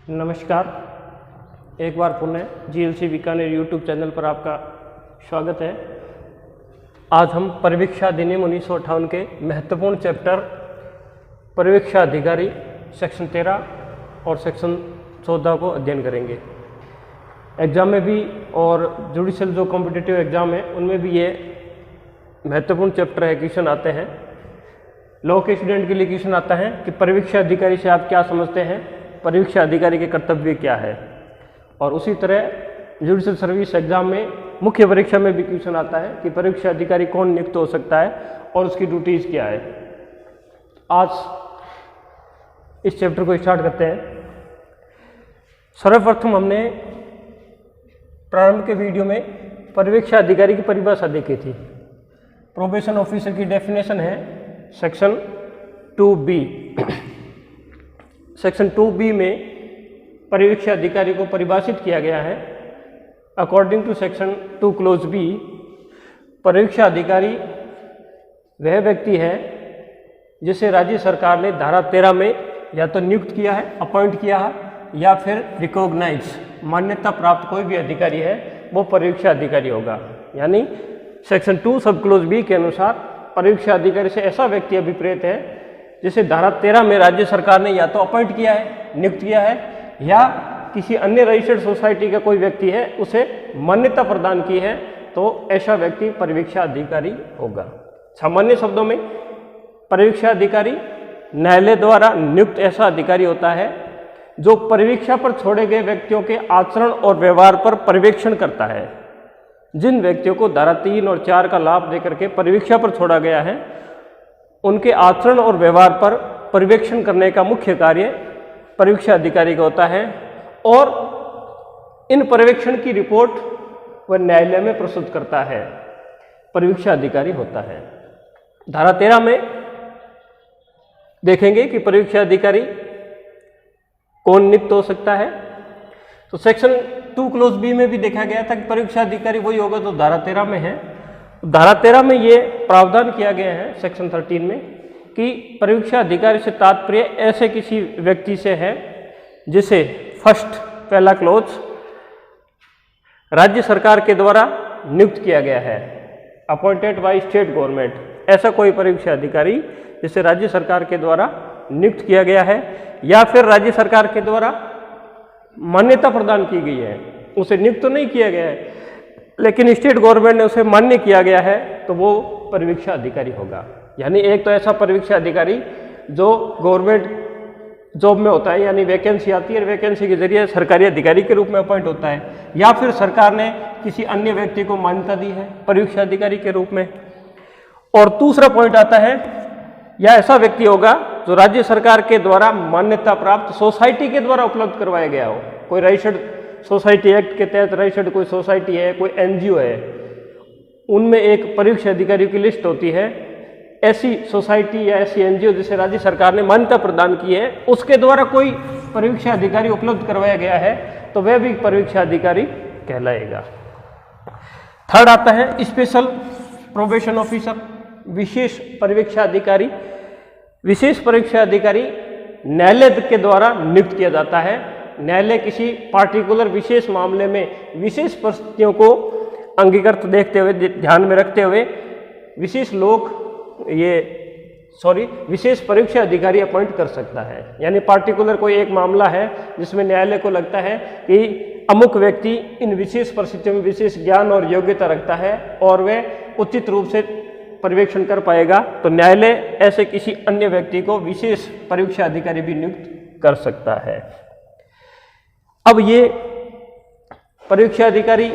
नमस्कार, एक बार पुनः जीएलसी बीकानेर यूट्यूब चैनल पर आपका स्वागत है। आज हम परिवीक्षा अधिनियम 1958 के महत्वपूर्ण चैप्टर परिवीक्षा अधिकारी सेक्शन 13 और सेक्शन 14 को अध्ययन करेंगे। एग्ज़ाम में भी और जुडिशियल जो कॉम्पिटिटिव एग्ज़ाम है उनमें भी ये महत्वपूर्ण चैप्टर है, क्वेश्चन आते हैं। लॉ के स्टूडेंट के लिए क्वेश्चन आता है कि परिवीक्षा अधिकारी से आप क्या समझते हैं, परिवीक्षा अधिकारी के कर्तव्य क्या है। और उसी तरह जुडिशियल सर्विस एग्जाम में मुख्य परीक्षा में भी क्वेश्चन आता है कि परिवीक्षा अधिकारी कौन नियुक्त हो सकता है और उसकी ड्यूटीज क्या है। आज इस चैप्टर को स्टार्ट करते हैं। सर्वप्रथम हमने प्रारंभ के वीडियो में परिवीक्षा अधिकारी की परिभाषा देखी थी। प्रोबेशन ऑफिसर की डेफिनेशन है सेक्शन 2B। सेक्शन 2B में परिवीक्षा अधिकारी को परिभाषित किया गया है। According to section 2 clause B, परिवीक्षा अधिकारी वह व्यक्ति है जिसे राज्य सरकार ने धारा 13 में या तो नियुक्त किया है, अपॉइंट किया है, या फिर रिकॉग्नाइज मान्यता प्राप्त कोई भी अधिकारी है वो परिवीक्षा अधिकारी होगा। यानी सेक्शन 2 सब क्लोज B के अनुसार परिवीक्षा अधिकारी से ऐसा व्यक्ति अभिप्रेत है जिसे धारा 13 में राज्य सरकार ने या तो अपॉइंट किया है, नियुक्त किया है, या किसी अन्य रजिस्टर्ड सोसाइटी का कोई व्यक्ति है उसे मान्यता प्रदान की है, तो ऐसा व्यक्ति परिवीक्षा अधिकारी होगा। सामान्य शब्दों में परिवीक्षा अधिकारी न्यायालय द्वारा नियुक्त ऐसा अधिकारी होता है जो परिवीक्षा पर छोड़े गए व्यक्तियों के आचरण और व्यवहार पर पर्यवेक्षण करता है। जिन व्यक्तियों को धारा 3 और 4 का लाभ देकर के परिवीक्षा पर छोड़ा गया है उनके आचरण और व्यवहार पर पर्यवेक्षण करने का मुख्य कार्य परिवीक्षा अधिकारी का होता है, और इन पर्यवेक्षण की रिपोर्ट वह न्यायालय में प्रस्तुत करता है, परिवीक्षा अधिकारी होता है। धारा 13 में देखेंगे कि परिवीक्षा अधिकारी कौन नियुक्त हो सकता है। तो सेक्शन 2 क्लोज B में भी देखा गया था कि परिवीक्षा अधिकारी वही होगा जो धारा 13 में है। धारा 13 में ये प्रावधान किया गया है सेक्शन 13 में कि परिवीक्षा अधिकारी से तात्पर्य ऐसे किसी व्यक्ति से है जिसे फर्स्ट पहला क्लोज राज्य सरकार के द्वारा नियुक्त किया गया है, अपॉइंटेड बाय स्टेट गवर्नमेंट। ऐसा कोई परिवीक्षा अधिकारी जिसे राज्य सरकार के द्वारा नियुक्त किया गया है या फिर राज्य सरकार के द्वारा मान्यता प्रदान की गई है, उसे नियुक्त तो नहीं किया गया है लेकिन स्टेट गवर्नमेंट ने उसे मान्य किया गया है, तो वो परिवीक्षा अधिकारी होगा। यानी एक तो ऐसा परिवीक्षा अधिकारी जो गवर्नमेंट जॉब में होता है, यानी वैकेंसी आती है और वैकेंसी के जरिए सरकारी अधिकारी के रूप में अपॉइंट होता है, या फिर सरकार ने किसी अन्य व्यक्ति को मान्यता दी है परिवीक्षा अधिकारी के रूप में। और दूसरा पॉइंट आता है, या ऐसा व्यक्ति होगा जो राज्य सरकार के द्वारा मान्यता प्राप्त सोसाइटी के द्वारा उपलब्ध करवाया गया हो। कोई रजिस्टर्ड सोसाइटी एक्ट के तहत रजिस्टर्ड कोई सोसाइटी है, कोई एनजीओ है, उनमें एक परिवीक्षा अधिकारी की लिस्ट होती है। ऐसी सोसाइटी या ऐसी एनजीओ जिसे राज्य सरकार ने मान्यता प्रदान की है उसके द्वारा कोई परिवीक्षा अधिकारी उपलब्ध करवाया गया है, तो वह भी परिवीक्षा अधिकारी कहलाएगा। थर्ड आता है स्पेशल प्रोबेशन ऑफिसर, विशेष परिवीक्षा अधिकारी। विशेष परिवीक्षा अधिकारी न्यायालय के द्वारा नियुक्त किया जाता है। न्यायालय किसी पार्टिकुलर विशेष मामले में विशेष परिस्थितियों को अंगीकृत देखते हुए, ध्यान में रखते हुए विशेष परीक्षा अधिकारी अपॉइंट कर सकता है। यानी पार्टिकुलर कोई एक मामला है जिसमें न्यायालय को लगता है कि अमुक व्यक्ति इन विशेष परिस्थितियों में विशेष ज्ञान और योग्यता रखता है और वह उचित रूप से पर्यवेक्षण कर पाएगा, तो न्यायालय ऐसे किसी अन्य व्यक्ति को विशेष परीक्षा अधिकारी भी नियुक्त कर सकता है। अब ये परीक्षा अधिकारी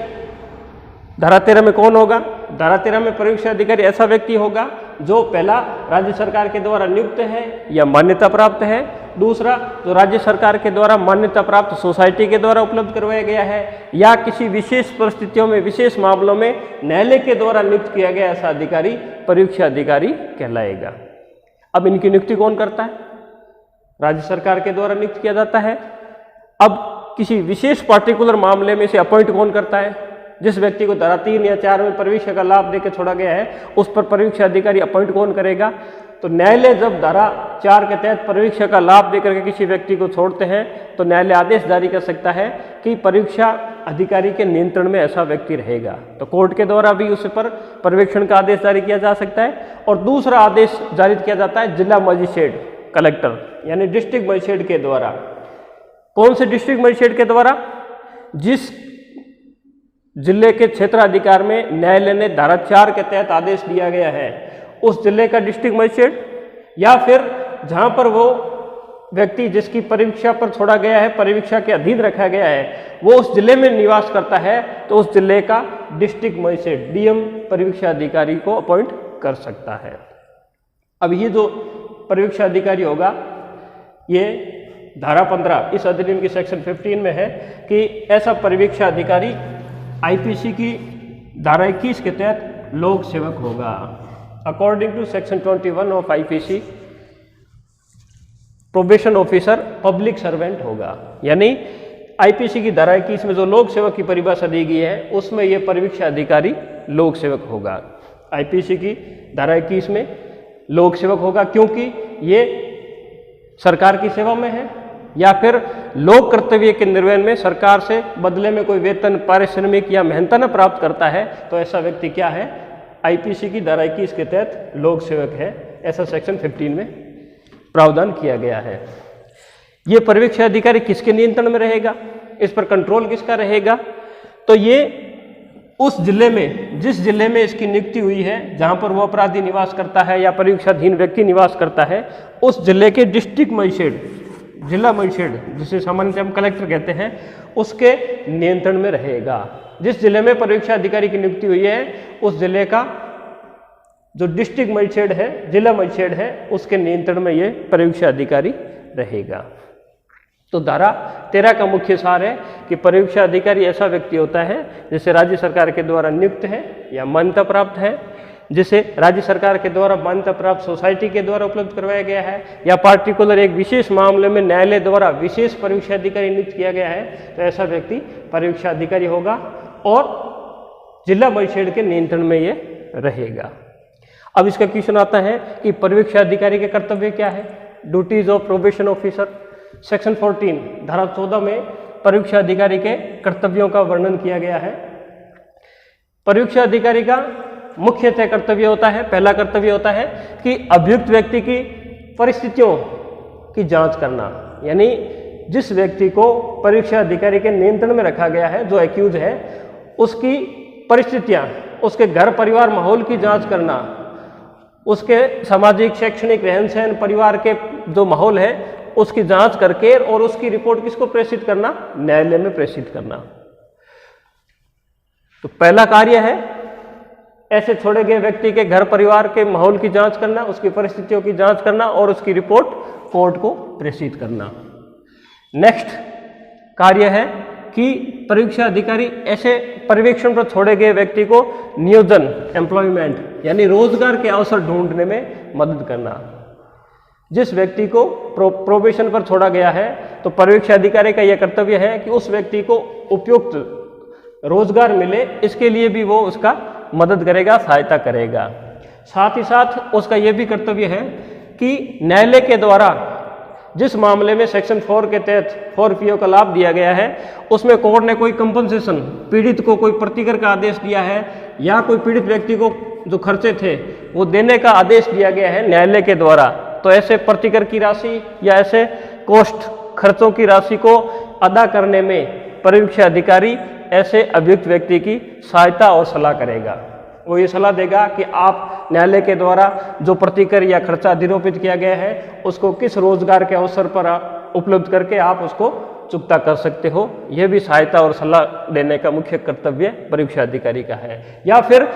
धारा 13 में कौन होगा? धारा 13 में परीक्षा अधिकारी ऐसा व्यक्ति होगा जो पहला राज्य सरकार के द्वारा नियुक्त है या मान्यता प्राप्त है, दूसरा जो राज्य सरकार के द्वारा मान्यता प्राप्त सोसाइटी के द्वारा उपलब्ध करवाया गया है, या किसी विशेष परिस्थितियों में विशेष मामलों में न्यायालय के द्वारा नियुक्त किया गया ऐसा अधिकारी परीक्षा अधिकारी कहलाएगा। अब इनकी नियुक्ति कौन करता है? राज्य सरकार के द्वारा नियुक्त किया जाता है। अब किसी विशेष पार्टिकुलर मामले में से अपॉइंट कौन करता है? जिस व्यक्ति को धारा 3 या 4 में परिवीक्षा का लाभ देकर छोड़ा गया है उस पर परिवीक्षा अधिकारी अपॉइंट कौन करेगा? तो न्यायालय जब धारा 4 के तहत परीक्षा का लाभ देकर के किसी व्यक्ति को छोड़ते हैं तो न्यायालय आदेश जारी कर सकता है कि परीक्षा अधिकारी के नियंत्रण में ऐसा व्यक्ति रहेगा। तो कोर्ट के द्वारा भी उस पर पर्यवेक्षण का आदेश जारी किया जा सकता है। और दूसरा आदेश जारी किया जाता है जिला मजिस्ट्रेट, कलेक्टर यानी डिस्ट्रिक्ट मजिस्ट्रेट के द्वारा। कौन से डिस्ट्रिक्ट मजिस्ट्रेट के द्वारा? जिस जिले के क्षेत्राधिकार में न्यायालय ने धारा 4 के तहत आदेश दिया गया है उस जिले का डिस्ट्रिक्ट मजिस्ट्रेट, या फिर जहां पर वो व्यक्ति जिसकी परीक्षा पर छोड़ा गया है, परीक्षा के अधीन रखा गया है, वो उस जिले में निवास करता है तो उस जिले का डिस्ट्रिक्ट मजिस्ट्रेट डीएम परीक्षा अधिकारी को अपॉइंट कर सकता है। अब ये जो परीक्षा अधिकारी होगा ये धारा 15 इस अधिनियम की सेक्शन 15 में है कि ऐसा परीक्षा अधिकारी आईपीसी की धारा 21 के तहत लोक सेवक होगा। According to section 21 of IPC probation officer public servant होगा। यानी आईपीसी की धारा 21 में जो लोक सेवक की परिभाषा दी गई है उसमें यह परीक्षा अधिकारी लोक सेवक होगा। आईपीसी की धारा 21 में लोक सेवक होगा क्योंकि ये सरकार की सेवा में है या फिर लोक कर्तव्य के निर्वहन में सरकार से बदले में कोई वेतन, पारिश्रमिक या मेहनताना प्राप्त करता है तो ऐसा व्यक्ति क्या है? आईपीसी की धारा 21 के तहत लोक सेवक है। ऐसा सेक्शन 15 में प्रावधान किया गया है। ये परीक्षा अधिकारी किसके नियंत्रण में रहेगा? इस पर कंट्रोल किसका रहेगा? तो ये उस जिले में, जिस जिले में इसकी नियुक्ति हुई है, जहां पर वो अपराधी निवास करता है या परीक्षाधीन व्यक्ति निवास करता है, उस जिले के डिस्ट्रिक्ट मजिस्ट्रेट, जिला मजिस्ट्रेट जिसे सामान्यतः हम कलेक्टर कहते हैं, उसके नियंत्रण में रहेगा। जिस जिले में परीक्षा अधिकारी की नियुक्ति हुई है उस जिले का जो डिस्ट्रिक्ट मजिस्ट्रेट है, जिला मजिस्ट्रेट है, उसके नियंत्रण में ये परीक्षा अधिकारी रहेगा। तो धारा 13 का मुख्य सार है कि परीक्षा अधिकारी ऐसा व्यक्ति होता है जिसे राज्य सरकार के द्वारा नियुक्त है या मान्यता प्राप्त है, जिसे राज्य सरकार के द्वारा मान्यता प्राप्त सोसाइटी के द्वारा उपलब्ध करवाया गया है, या पार्टिकुलर एक विशेष मामले में न्यायालय द्वारा विशेष परीक्षा अधिकारी नियुक्त किया गया है तो ऐसा व्यक्ति परीक्षा अधिकारी होगा और जिला मजिस्ट्रेट के नियंत्रण में ये रहेगा। अब इसका क्वेश्चन आता है कि परीक्षा अधिकारी के कर्तव्य क्या है? Duties of probation officer. Section 14 धारा 14 में परीक्षा अधिकारी के कर्तव्यों का वर्णन किया गया है। परीक्षा अधिकारी का मुख्यतः कर्तव्य होता है, पहला कर्तव्य होता है कि अभियुक्त व्यक्ति की परिस्थितियों की जांच करना। यानी जिस व्यक्ति को परीक्षा अधिकारी के नियंत्रण में रखा गया है, जो एक्यूज है, उसकी परिस्थितियां, उसके घर परिवार माहौल की जांच करना, उसके सामाजिक शैक्षणिक रहन सहन, परिवार के जो माहौल है उसकी जांच करके और उसकी रिपोर्ट किसको प्रेषित करना? न्यायालय में प्रेषित करना। तो पहला कार्य है ऐसे छोड़े गए व्यक्ति के घर परिवार के माहौल की जांच करना, उसकी परिस्थितियों की जांच करना और उसकी रिपोर्ट कोर्ट को प्रेषित करना। नेक्स्ट कार्य है कि परीक्षा अधिकारी ऐसे पर्यवेक्षण पर छोड़े गए व्यक्ति को नियोजन, एम्प्लॉयमेंट यानी रोजगार के अवसर ढूंढने में मदद करना। जिस व्यक्ति को प्रोबेशन पर छोड़ा गया है तो परीक्षा अधिकारी का यह कर्तव्य है कि उस व्यक्ति को उपयुक्त रोजगार मिले, इसके लिए भी वो उसका मदद करेगा, सहायता करेगा। साथ ही साथ उसका यह भी कर्तव्य है कि न्यायालय के द्वारा जिस मामले में सेक्शन 4 के तहत 4PO का लाभ दिया गया है उसमें कोर्ट ने कोई कंपनसेशन, पीड़ित को कोई प्रतिकर का आदेश दिया है या कोई पीड़ित व्यक्ति को जो खर्चे थे वो देने का आदेश दिया गया है न्यायालय के द्वारा, तो ऐसे प्रतिकर की राशि या ऐसे कॉस्ट, खर्चों की राशि को अदा करने में परीक्षा अधिकारी ऐसे अभियुक्त व्यक्ति की सहायता और सलाह करेगा। वो ये सलाह देगा कि आप न्यायालय के द्वारा जो प्रतिकर या खर्चा अधिरोपित किया गया है उसको किस रोजगार के अवसर पर उपलब्ध करके आप उसको चुकता कर सकते हो। यह भी सहायता और सलाह देने का मुख्य कर्तव्य परीक्षा अधिकारी का है। या फिर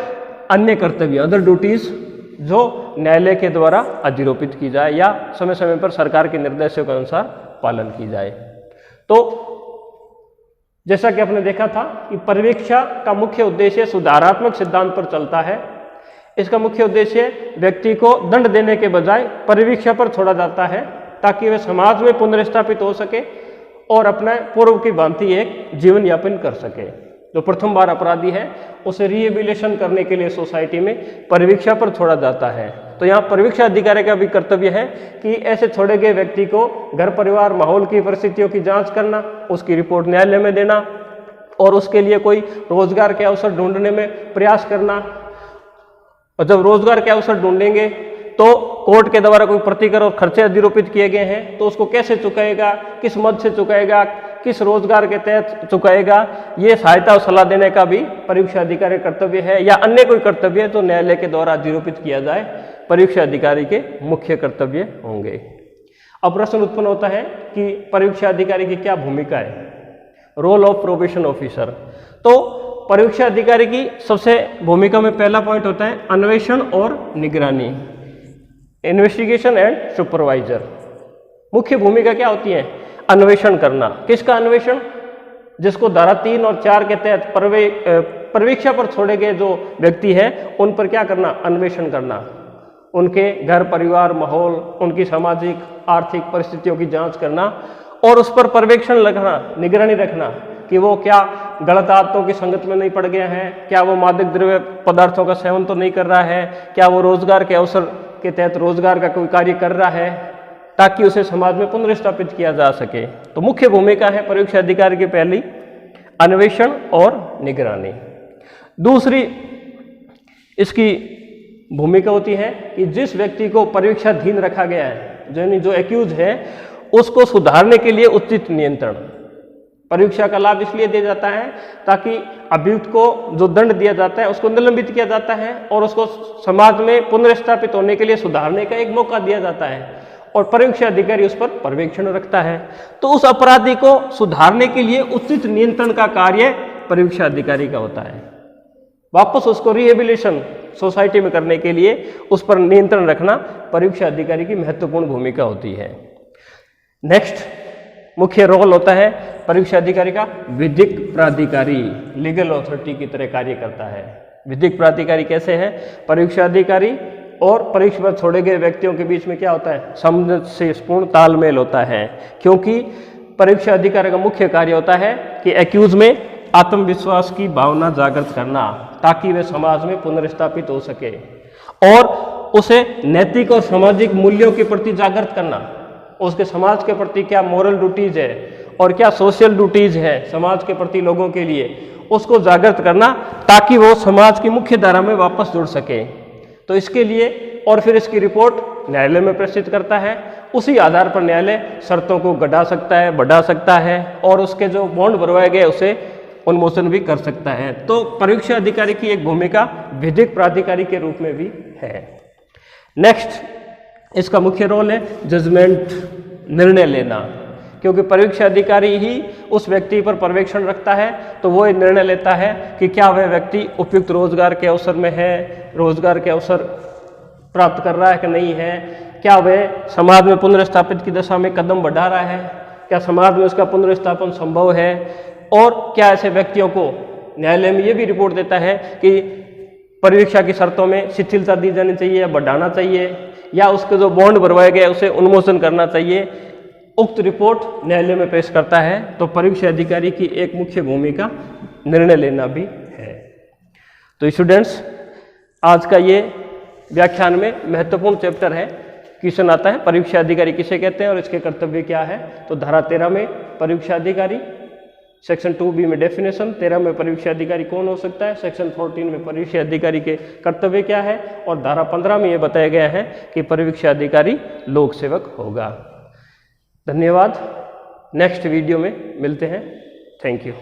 अन्य कर्तव्य, अदर ड्यूटीज जो न्यायालय के द्वारा अधिरोपित की जाए या समय समय पर सरकार के निर्देशों के अनुसार पालन की जाए। तो जैसा कि आपने देखा था कि परीक्षा का मुख्य उद्देश्य सुधारात्मक सिद्धांत पर चलता है। इसका मुख्य उद्देश्य व्यक्ति को दंड देने के बजाय परीक्षा पर छोड़ा जाता है ताकि वह समाज में पुनर्स्थापित हो सके और अपने पूर्व की भांति एक जीवन यापन कर सके। जो प्रथम बार अपराधी है उसे रिहेबिलिटेशन करने के लिए सोसाइटी में परीक्षा पर छोड़ा जाता है। तो यहाँ परीक्षा अधिकारी का भी कर्तव्य है कि ऐसे छोड़े गए व्यक्ति को घर परिवार माहौल की परिस्थितियों की जांच करना, उसकी रिपोर्ट न्यायालय में देना और उसके लिए कोई रोजगार के अवसर ढूंढने में प्रयास करना। और जब रोजगार के अवसर ढूंढेंगे तो कोर्ट के द्वारा कोई प्रतिकर और खर्चे अधिरोपित किए गए हैं तो उसको कैसे चुकाएगा, किस मद से चुकाएगा, किस रोजगार के तहत चुकाएगा, ये सहायता और सलाह देने का भी परीक्षा अधिकारी कर्तव्य है। या अन्य कोई कर्तव्य है तो न्यायालय के द्वारा अधिरोपित किया जाए, परीक्षा अधिकारी के मुख्य कर्तव्य होंगे। अब प्रश्न उत्पन्न होता है कि परीक्षा अधिकारी की क्या भूमिका है, रोल ऑफ प्रोबेशन ऑफिसर। तो परीक्षा अधिकारी की सबसे भूमिका में पहला पॉइंट होता है अन्वेषण और निगरानी, इन्वेस्टिगेशन एंड सुपरवाइजर। मुख्य भूमिका क्या होती है, अन्वेषण करना। किसका अन्वेषण, जिसको धारा 3 और 4 के तहत परीक्षा पर छोड़े गए जो व्यक्ति है उन पर क्या करना, अन्वेषण करना, उनके घर परिवार माहौल, उनकी सामाजिक आर्थिक परिस्थितियों की जांच करना और उस पर पर्यवेक्षण रखना, निगरानी रखना कि वो क्या गलत आदतों की संगत में नहीं पड़ गया है, क्या वो मादक द्रव्य पदार्थों का सेवन तो नहीं कर रहा है, क्या वो रोजगार के अवसर के तहत रोजगार का कोई कार्य कर रहा है, ताकि उसे समाज में पुनर्स्थापित किया जा सके। तो मुख्य भूमिका है परीक्षा अधिकारी की पहली अन्वेषण और निगरानी। दूसरी इसकी भूमिका होती है कि जिस व्यक्ति को परीक्षाधीन रखा गया है, यानी जो एक्यूज है, उसको सुधारने के लिए उचित नियंत्रण। परीक्षा का लाभ इसलिए दिया जाता है ताकि अभियुक्त को जो दंड दिया जाता है उसको निलंबित किया जाता है और उसको समाज में पुनर्स्थापित होने के लिए सुधारने का एक मौका दिया जाता है और परीक्षा अधिकारी उस पर पर्यवेक्षण रखता है। तो उस अपराधी को सुधारने के लिए उचित नियंत्रण का कार्य परीक्षा अधिकारी का होता है। वापस उसको रिहेबिलिटेशन सोसाइटी में करने के लिए उस पर नियंत्रण रखना परीक्षा अधिकारी की महत्वपूर्ण भूमिका होती है। नेक्स्ट मुख्य रोल होता है परीक्षा अधिकारी का विधिक प्राधिकारी, लीगल अथॉरिटी की तरह कार्य करता है। विधिक प्राधिकारी कैसे है, परीक्षा अधिकारी और परीक्षा पर छोड़े गए व्यक्तियों के बीच में क्या होता है, सामंजस्यपूर्ण तालमेल होता है, क्योंकि परीक्षा अधिकारी का मुख्य कार्य होता है कि एक्यूज में आत्मविश्वास की भावना जागृत करना ताकि वे समाज में पुनर्स्थापित हो सके और उसे नैतिक और सामाजिक मूल्यों के प्रति जागृत करना, उसके समाज के प्रति क्या मोरल ड्यूटीज है और क्या सोशल ड्यूटीज है समाज के प्रति लोगों के लिए, उसको जागृत करना ताकि वो समाज की मुख्य धारा में वापस जुड़ सके। तो इसके लिए और फिर इसकी रिपोर्ट न्यायालय में प्रेषित करता है। उसी आधार पर न्यायालय शर्तों को घटा सकता है, बढ़ा सकता है और उसके जो बॉन्ड भरवाए गए उसे उन्मोचन भी कर सकता है। तो परीक्षा अधिकारी की एक भूमिका विधिक प्राधिकारी के रूप में भी है। नेक्स्ट इसका मुख्य रोल है जजमेंट, निर्णय लेना, क्योंकि परीक्षा अधिकारी ही उस व्यक्ति पर पर्यवेक्षण रखता है तो वो निर्णय लेता है कि क्या वह व्यक्ति उपयुक्त रोजगार के अवसर में है, रोजगार के अवसर प्राप्त कर रहा है कि नहीं है, क्या वह समाज में पुनर्स्थापित की दिशा में कदम बढ़ा रहा है, क्या समाज में उसका पुनर्स्थापन संभव है, और क्या ऐसे व्यक्तियों को न्यायालय में ये भी रिपोर्ट देता है कि परीक्षा की शर्तों में शिथिलता दी जानी चाहिए या बढ़ाना चाहिए, या उसके जो बॉन्ड भरवाए गए उसे उन्मोचन करना चाहिए। उक्त रिपोर्ट न्यायालय में पेश करता है। तो परीक्षा अधिकारी की एक मुख्य भूमिका निर्णय लेना भी है। तो स्टूडेंट्स, आज का ये व्याख्यान में महत्वपूर्ण चैप्टर है। क्वेश्चन आता है परीक्षा अधिकारी किसे कहते हैं और इसके कर्तव्य क्या है। तो धारा 13 में परीक्षा अधिकारी, सेक्शन 2B में डेफिनेशन, 13 में परीक्षा अधिकारी कौन हो सकता है, सेक्शन 14 में परीक्षा अधिकारी के कर्तव्य क्या है, और धारा 15 में यह बताया गया है कि परीक्षा अधिकारी लोक सेवक होगा। धन्यवाद। नेक्स्ट वीडियो में मिलते हैं। Thank you.